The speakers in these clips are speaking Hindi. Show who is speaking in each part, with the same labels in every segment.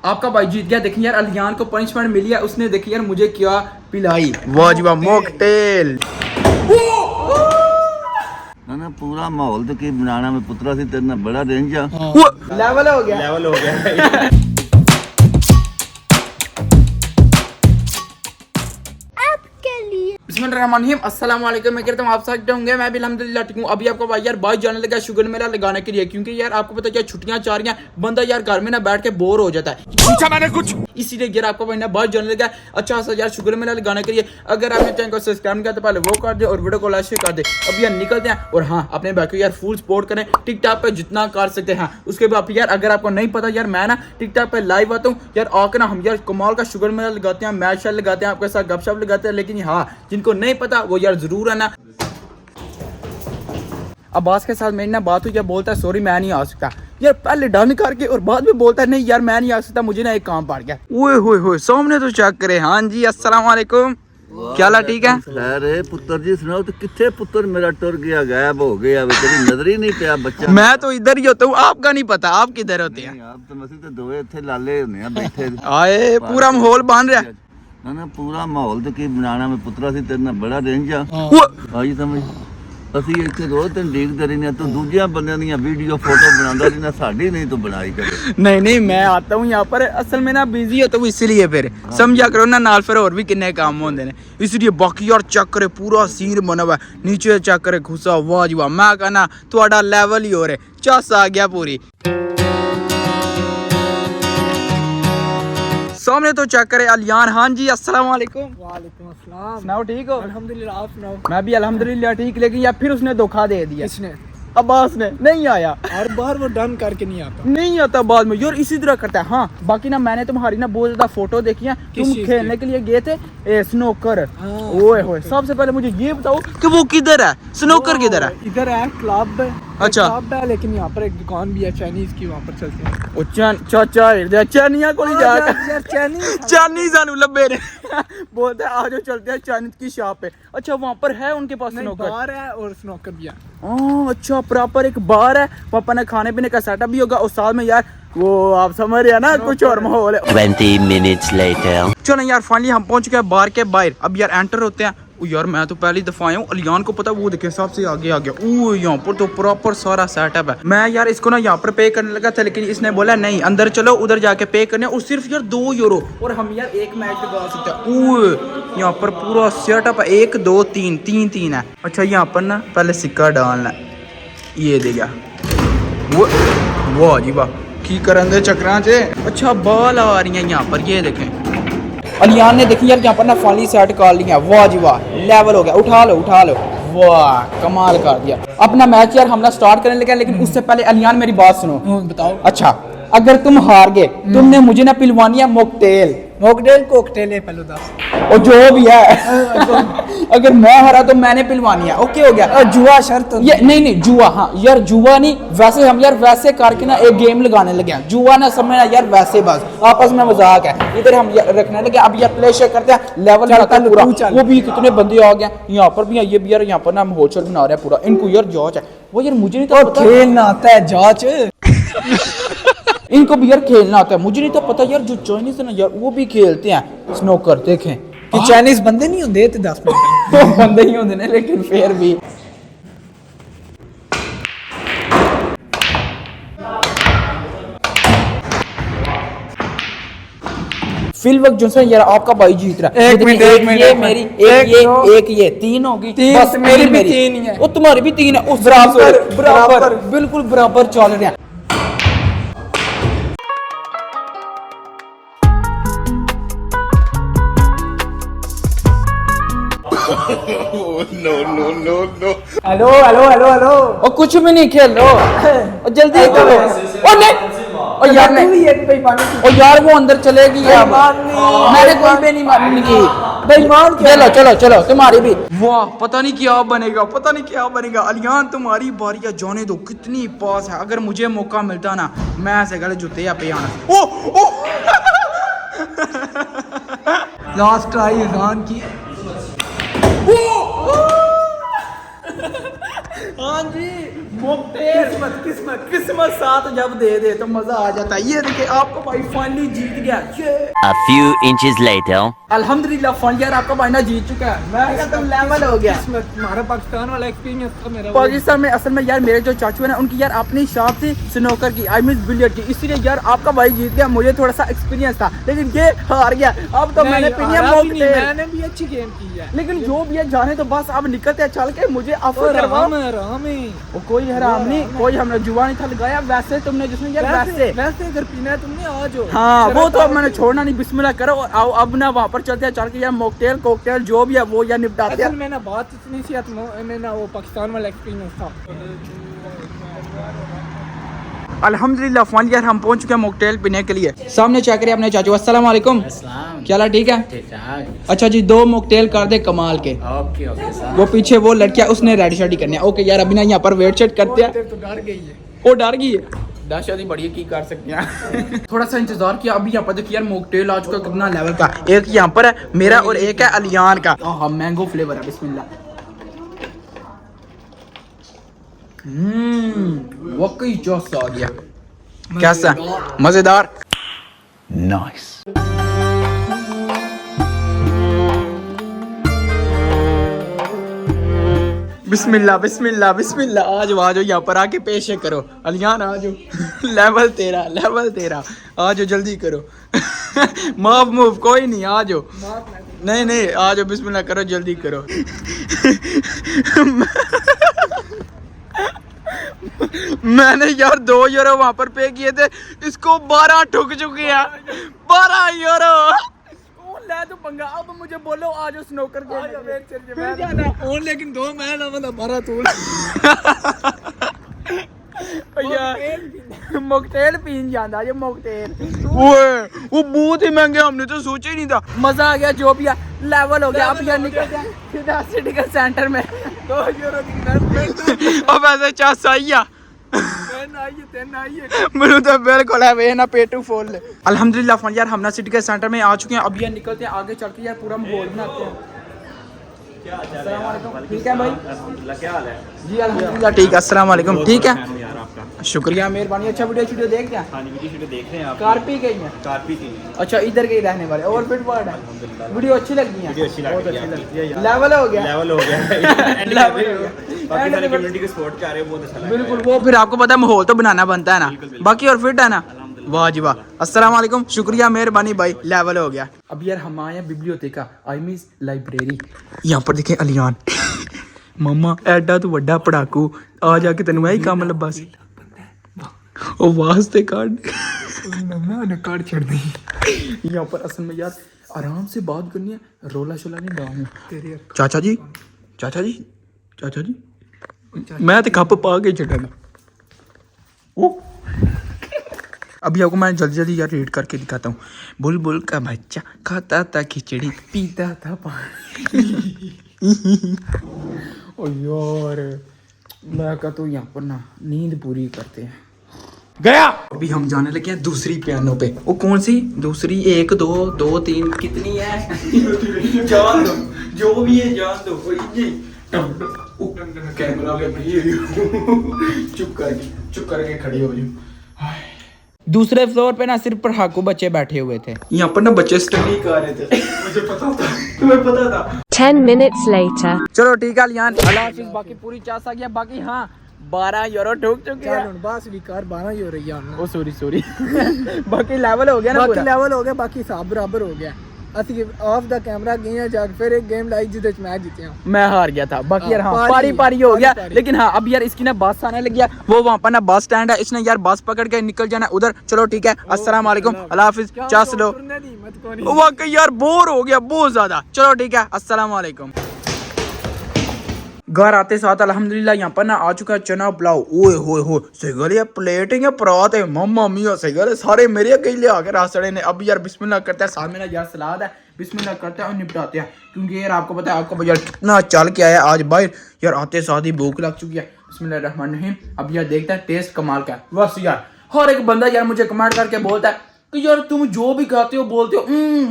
Speaker 1: आपका भाई जीत गया। देखिए यार अलियान को पनिशमेंट मिली है, उसने देखिए यार मुझे क्या पिलाई, वाह जी वाह, मॉकटेल।
Speaker 2: ना पूरा माहौल तो की बनाना में पुत्रा सी तेरे ना बड़ा रेंज आ
Speaker 1: लेवल हो गया, लेवल हो गया। बिस्मिल्लाहिर्रहमानिर्रहीम, अस्सलाम वालेकुम। मैं कहता हूँ आप सब होंगे, मैं भी अल्हम्दुलिल्लाह ठीक हूँ। अभी आपको भाई यार बाइक जाने लगा शुगर मेला लगाने के लिए, क्योंकि यार आपको पता है छुट्टियां चाह रही हैं, बंदा यार घर में ना बैठ के बोर हो जाता है। पूछा मैंने कुछ, इसीलिए यार आपको भाई ना बाइक जाने लगा अच्छा सा यार शुगर मेला लगाने के लिए। अगर आपने चैनल को सब्सक्राइब किया तो पहले वो कर दे और वीडियो को लाइक कर दे। अब यार निकलते हैं और हाँ अपने भाई को यार फुल सपोर्ट करें टिकटॉक पे जितना कर सकते हैं। उसके बाद यार अगर आपको नहीं पता यार मैं ना टिकटॉक पे लाइव आता हूँ यार, आकर ना हम यार कमाल का शुगर मेला लगाते हैं, मैच लगाते हैं, आपके साथ गपशप लगाते हैं। लेकिन हाँ जिनको नहीं पता वो यार जरूर है ना। अब्बास के साथ मेरी ना बात हुई, क्या बोलता है सॉरी मैं नहीं आ सकता यार, पहले डन करके और बाद में बोलता है नहीं यार मैं नहीं आ सकता, मुझे ना एक काम पड़ गया। ओए होए होए, सामने तो चेक करे। हाँ जी अस्सलाम वालेकुम, क्या हाल ठीक है?
Speaker 2: अरे पुत्र जी सुनाओ तो किथे पुत्र मेरा टुर गया, गायब हो गया, तेरी नजर ही नहीं पिया बच्चा।
Speaker 1: मैं तो इधर ही होता हूँ, आपका नहीं पता आप किधर होते हैं?
Speaker 2: आप तो मसी तो दोए इथे लाले होने बैठे।
Speaker 1: आए पूरा माहौल बन रहा है
Speaker 2: ना पूरा माहौल तो की बनाना में पुत्रा सी तेरे ना बड़ा रेंज आ आई समझ। ਅਸੀਂ ਇੱਥੇ ਰੋਜ਼ ਤੈਨੂੰ ਦੇਖਦੇ ਰਹਿੰਦੇ ਆ, ਤੂੰ ਦੂਜਿਆਂ ਬੰਦਿਆਂ ਦੀਆਂ ਵੀਡੀਓ फोटो बनाता रहना, साड़ी नहीं तो बनाई करे।
Speaker 1: नहीं मैं आता हूँ यहाँ पर, असल में ना बिजी होता हूँ इसलिए फिर समझा करो ना, नाल फिर और भी किन्ने काम होंगे ने, इसलिए बाकी यार चेक करे पूरा सीन बना हुआ है, नीचे चेक करे घुसा, वाह जी वाह, मैं कहना थोड़ा लेवल ही हो रहा, चस आ गया पूरी। सामने तो चेक करे अलियान। हाँ जी अस्सलाम वालेकुम।
Speaker 3: वालेकुम अस्सलाम।
Speaker 1: सुनाओ ठीक हो?
Speaker 3: अल्हम्दुलिल्लाह, आप सुनाओ?
Speaker 1: मैं भी अल्हम्दुलिल्लाह ठीक, लेकिन यार फिर उसने धोखा दे दिया।
Speaker 3: किसने?
Speaker 1: अब्बास ने नहीं आया,
Speaker 3: हर बार वो डन करके नहीं आता।
Speaker 1: नहीं आता बाद में यार, इसी तरह करता है। हाँ बाकी ना मैंने तुम्हारी ना बहुत ज्यादा फोटो देखी है, तुम खेलने के लिए गए थे स्नोकर। ओए होए, सबसे पहले मुझे ये बताओ कि वो किधर है, स्नोकर किधर है?
Speaker 3: इधर है क्लब।
Speaker 1: अच्छा
Speaker 3: क्लब है, लेकिन यहाँ पर एक दुकान भी है चाइनीज की, वहाँ पर चलते हैं।
Speaker 1: चाचा चानिया को
Speaker 3: यार चाइनीज
Speaker 1: चानी सानू लब्बे ने बोलते हैं आज चलते हैं चाइनीज की शॉप पे। अच्छा वहाँ पर है उनके पास स्नोकर?
Speaker 3: बार है और स्नोकर भी है।
Speaker 1: अच्छा प्रॉपर एक बार है, पापा ने खाने पीने का सेटअप भी होगा और साथ में यार वो आप समझ रहे हैं ना कुछ और माहौल है।
Speaker 4: 20 minutes later.
Speaker 1: चलो यार फाइनली हम पहुंच गए बार के बाहर। अब यार एंटर होते हैं। ओ यार मैं तो पहली दफा आया हूँ, अलियान को पता वो देखे सबसे आगे आ गया। ओ यहाँ पर तो प्रॉपर सारा सेटअप है। मैं यार इसको ना यहाँ पर पे करने लगा था, लेकिन इसने बोला नहीं अंदर चलो उधर जाके पे करने, और सिर्फ यार 2 यूरो और हम यार एक मैच लगा सकते हैं। ओ यहाँ पर पूरा सेटअप है, 1 2 3 3 है। अच्छा यहाँ पर ना पहले सिक्का डालना है, ये देगा वो, वाह जी वाह की करेंगे चक्रा से। अच्छा बॉल आ रही है यहाँ पर, ये देखें अलियान ने देखी यार यहाँ पर ना फाली सेट कर लिया, वाह जी वाह लेवल हो गया। उठा लो वाह कमाल कर दिया। अपना मैच यार हम ना स्टार्ट करने लगे, लेकिन उससे पहले अलियान मेरी बात सुनो।
Speaker 3: बताओ।
Speaker 1: अच्छा अगर तुम हार गए तुमने मुझे ना पिलवानी है मॉकटेल।
Speaker 3: मॉकटेल कोकटेल है पहले दस,
Speaker 1: और जो भी है अगर मैं हारा तो मैंने पिलवानी है। ओके हो गया?
Speaker 3: और जुआ शर्त
Speaker 1: ये नहीं जुआ, हाँ यार जुआ नहीं, वैसे हम यार वैसे करके ना एक गेम लगाने लगे हैं। जुआ ना समझना यार, वैसे बस आपस में मजाक है, इधर हम रखने लगे। अब यार प्ले शेयर करते हैं, लेवल आता है पूरा। वो भी कितने बंदे आ गए यहाँ पर भी, ये भी यार यहाँ पर ना हम होलसेल बना रहे हैं पूरा। इनको यार जांच है वो यार, मुझे नहीं तो पता
Speaker 3: खेलना आता है जांच।
Speaker 1: इनको भी यार खेलना आता है, मुझे नहीं तो पता यार। जो चाइनीज है ना यार वो भी खेलते हैं स्नोकर, देखें
Speaker 3: कि चाइनीज बंदे नहीं होंगे 10 मिनट
Speaker 1: बंदे ही होंगे लेकिन फिर भी। फिल वक्त जो है यार आपका भाई जीत रहा है।
Speaker 3: एक मिनट
Speaker 1: ये मेरी एक ये 3 होगी, बस
Speaker 3: मेरी भी 3 ही है,
Speaker 1: वो तुम्हारी भी 3 है, उस बराबर बिल्कुल बराबर चल रहे हैं।
Speaker 3: नो। हेलो।
Speaker 1: और कुछ भी नहीं खेल लो और जल्दी करो। और नहीं और यार नहीं, और यार वो अंदर चलेगी यार, मैंने कोई भी नहीं मारने की बेईमान। चलो तुम्हारी भी। वाह पता नहीं क्या बनेगा। अलियान तुम्हारी बारी है, जाने दो। कितनी पास है, अगर मुझे मौका मिलता ना मैं ऐसे गले जूते या पे आना। ओ
Speaker 3: लास्ट ट्राई अजान की।
Speaker 1: हाँ जी किस्मत किस्मत किस्मत साथ जब दे दे तो मजा आ जाता है। ये देखिए आपका भाई फाइनली जीत गया।
Speaker 4: A few inches later.
Speaker 1: अल्हम्दुलिल्लाह फाइनली यार आपका भाई ना जीत चुका है। मैं क्या तुम लेवल हो गया।
Speaker 3: किस्मत तुम्हारा पाकिस्तान वाला एक्सपीरियंस था मेरा।
Speaker 1: पाकिस्तान में असल में यार मेरे जो चाचू है ना उनकी यार अपनी शॉप थी स्नोकर की, आई मीन बिलियर्ड की, इसीलिए यार आपका भाई जीत गया। मुझे थोड़ा सा एक्सपीरियंस था लेकिन ये हार गया। अब तो मैंने पिनिया
Speaker 3: मैंने भी अच्छी गेम की है,
Speaker 1: लेकिन जो भी है जाने तो बस अब निकलते हैं चल के। मुझे ऑफर करवाओ।
Speaker 3: आराम है।
Speaker 1: वो कोई हराम नहीं, कोई हमने जुआ नहीं था लगाया। वैसे तुमने जिसने यार वैसे
Speaker 3: वैसे अगर पीना है तुमने आ जाओ।
Speaker 1: हाँ वो तो अब मैंने छोड़ना नहीं। बिस्मिल्लाह करो और आओ अब ना वहाँ पर चलते हैं चल के यार मॉकटेल कोकटेल जो भी है वो यार निपटाते हैं।
Speaker 3: मैं ना बात इतनी सी में ना वो पाकिस्तान वाला एक्सपीरियंस था।
Speaker 1: अल्हम्दुलिल्लाह फाइनली यार हम पहुंच चुके हैं मॉकटेल पीने के लिए। सामने चेक करिए अपने चाचू। अस्सलाम वालेकुम। क्या हाल है, ठीक है? अच्छा जी 2 मॉकटेल कर दे कमाल के।
Speaker 5: Okay okay sir.
Speaker 1: वो पीछे वो लड़कियां उसने रेडी शेडी करनी है। ओके यार अभी ना यहाँ पर वेट शेट करते हैं।
Speaker 3: तो डर गई है।
Speaker 1: वो डर गई है। दहशत ही बढ़िया की कर सकते हैं। थोड़ा सा इंतजार किया। अभी यहाँ पर देखिए यार मॉकटेल आ चुका कितना लेवल का। एक यहाँ पर है मेरा और एक है अलियान का। हाँ मैंगो फ्लेवर है। बिस्मिल्लाह। वाकई जोश आ गया। कैसा मजेदार?
Speaker 4: Nice.
Speaker 1: बिस्मिल्लाह बिस्मिल्लाह बिस्मिल्लाह। आज आजो यहाँ पर आके पेश करो। अलियान आजो। लेवल तेरा आजो जल्दी करो। माफ मूव कोई नहीं आजो। नहीं आजो बिस्मिल्लाह करो जल्दी करो। मैंने यार 2 यूरो वहां पर पे किए थे, इसको 12 ठुक चुके हैं। 12 यूरो ले तो पंगा। अब मुझे बोलो आज स्नोकर के
Speaker 3: लेकिन 2 मैं ना मतलब 12 तू।
Speaker 1: मॉकटेल पीन जाता ये मॉकटेल। वो बहुत ही महंगे, हमने तो सोचा ही नहीं था। मजा आ गया जो भी है। लेवल हो गया। अब यार निकलते हैं सीधा सिटी के सेंटर में।
Speaker 3: 2 यूरो की इन्वेस्टमेंट।
Speaker 1: अब ऐसे चास आइया
Speaker 3: तेन आइए
Speaker 1: मेरे तो बिल्कुल है वे ना पेटू फोल ले। अल्हम्दुलिल्लाह फन यार हम ना सिटी के सेंटर में आ चुके हैं। अब यार निकलते हैं आगे चल के यार पूरा माहौल बनाते हैं। अस्सलाम वालेकुम। ठीक है भाई?
Speaker 5: क्या हाल है
Speaker 1: जी अल्हम्दुलिल्लाह ठीक है। अस्सलाम वालेकुम। ठीक है
Speaker 5: यार आपका?
Speaker 1: शुक्रिया मेहरबानी। अच्छा वीडियो देखते हैं।
Speaker 5: हाँ जी वीडियो देख रहे हैं आप?
Speaker 1: कार पी गई है?
Speaker 5: कार पी थी।
Speaker 1: अच्छा इधर के ही रहने वाले और फिट वर्ड है। वीडियो अच्छी लगी है?
Speaker 5: वीडियो अच्छी लगी
Speaker 1: बहुत
Speaker 5: है
Speaker 1: अच्छी
Speaker 5: आपकी।
Speaker 1: लगी। लेवल हो गया।
Speaker 5: लेवल हो गया।
Speaker 1: लेवल हो गया।
Speaker 5: बाकी सारे कम्युनिटी के सपोर्ट कर रहे हो, बहुत अच्छा लग रहा है।
Speaker 1: बिल्कुल वो फिर आपको पता है माहौल तो बनाना बनता है ना। बाकी और फिट है ना? वाह जी वाह। अस्सलाम वालेकुम। शुक्रिया मेहरबानी भाई। लेवल हो गया। अब यार हम आए हैं बिब्लियोथेका आई मीन लाइब्रेरी। यहाँ पर देखें अलियान। मम्मा एडा तू वड्डा पढ़ाकू आ जाके तेन यही काम लब्बा सी। ओ वास्ते कार्ड
Speaker 3: मैंने कार्ड छेड़ दी।
Speaker 1: यहाँ पर असल में यार आराम से बात करनी है, रोला शोला नहीं डालना।
Speaker 3: तेरे
Speaker 1: चाचा जी चाचा जी चाचा जी मैं तो कप पा के चढ़ागा। अभी आपको मैं जल्दी जल्दी यार रीड करके दिखाता हूँ। बुलबुल का बच्चा खाता था खिचड़ी पीता था पानी। ओ यार मैं का तो यहाँ पर ना नींद पूरी करते हैं। गया। अभी हम जाने लगे हैं दूसरी पियानो पे। वो कौन सी दूसरी? 1 2 2 3 कितनी है? जान दो जो भी है जान दो। कैमरा चुप करके खड़ी हो जाओ। दूसरे फ्लोर पे ना सिर्फ पढ़ाकू बच्चे बैठे हुए थे। यहाँ पर ना बच्चे स्टडी कर रहे थे। मुझे पता था, तुम्हें पता था।
Speaker 6: 10 minutes later.
Speaker 1: चलो ठीक है लियान अल्लाह हाफिज़। बाकी पूरी चास आ गया। बाकी हाँ 12 यूरो ठोक चुके हैं।
Speaker 3: बस भी कार 12 यूरो यार।
Speaker 1: ओ सॉरी बाकी लेवल हो गया ना
Speaker 3: बाकी
Speaker 1: पूरा?
Speaker 3: लेवल हो गया, बाकी हिसाब बराबर हो गया। ਅਸੀਂ ਆਫ ਦਾ ਕੈਮਰਾ ਗਏ ਜਾ ਕੇ फिर एक गेम लाई जिसमें मैं जीते हूं।
Speaker 1: मैं हार गया था। बाकी यार हाँ
Speaker 3: पारी
Speaker 1: पारी हो गया।
Speaker 3: पारी।
Speaker 1: लेकिन हाँ अब यार इसकी ना बस आने लग गया। वो वहाँ पर ना बस स्टैंड है, इसने यार बस पकड़ के निकल जाना उधर। चलो ठीक है। अस्सलाम वालेकुम अल्लाह हाफिज़। चास लो। वाकई यार बोर हो गया बहुत ज्यादा। चलो ठीक है अस्सलाम वालेकुम। घर आते साथ अल्हम्दुलिल्लाह यहाँ पर ना आ चुका है चना पुलाव। ओए होए हो सही गल है। प्लेट है परात है मम्मा मियाँ सही गल है। सारे मेरे अकेले ले आके रास्ते ने। अब यार बिस्मिल्लाह करते हैं। सामने ना यार सलाद है। बिस्मिल्लाह करते हैं और निपटाते हैं। क्योंकि यार आपको पता है आपका यार कितना चल के आया आज बाहर। यार आते साथ ही भूख लग चुकी है। बिस्मिल्लाहिर्रहमानिर्रहीम। अब यार देखते हैं टेस्ट कमाल का है। बस यार हर एक बंदा यार मुझे कमेंट करके बोलता है कि यार तुम जो भी खाते हो बोलते हो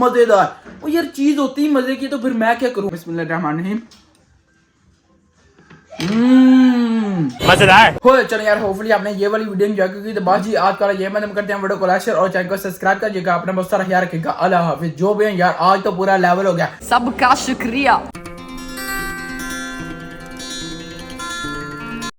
Speaker 1: मजेदार। वो यार चीज होती है मजे की तो फिर मैं क्या करूँ। बिस्मिल्लाहिर्रहमानिर्रहीम। मजेदार हो। चलो यार होपफुली आपने ये वाली वीडियो एंजॉय की। तो बस जी आज का ये मैं करते हैं वीडियो को लाइक शेयर और चैनल को सब्सक्राइब करिएगा। अपना बहुत सारा ख्याल रखिएगा। अल्लाह हाफिज। जो भी है यार आज तो पूरा लेवल हो गया।
Speaker 6: सबका शुक्रिया।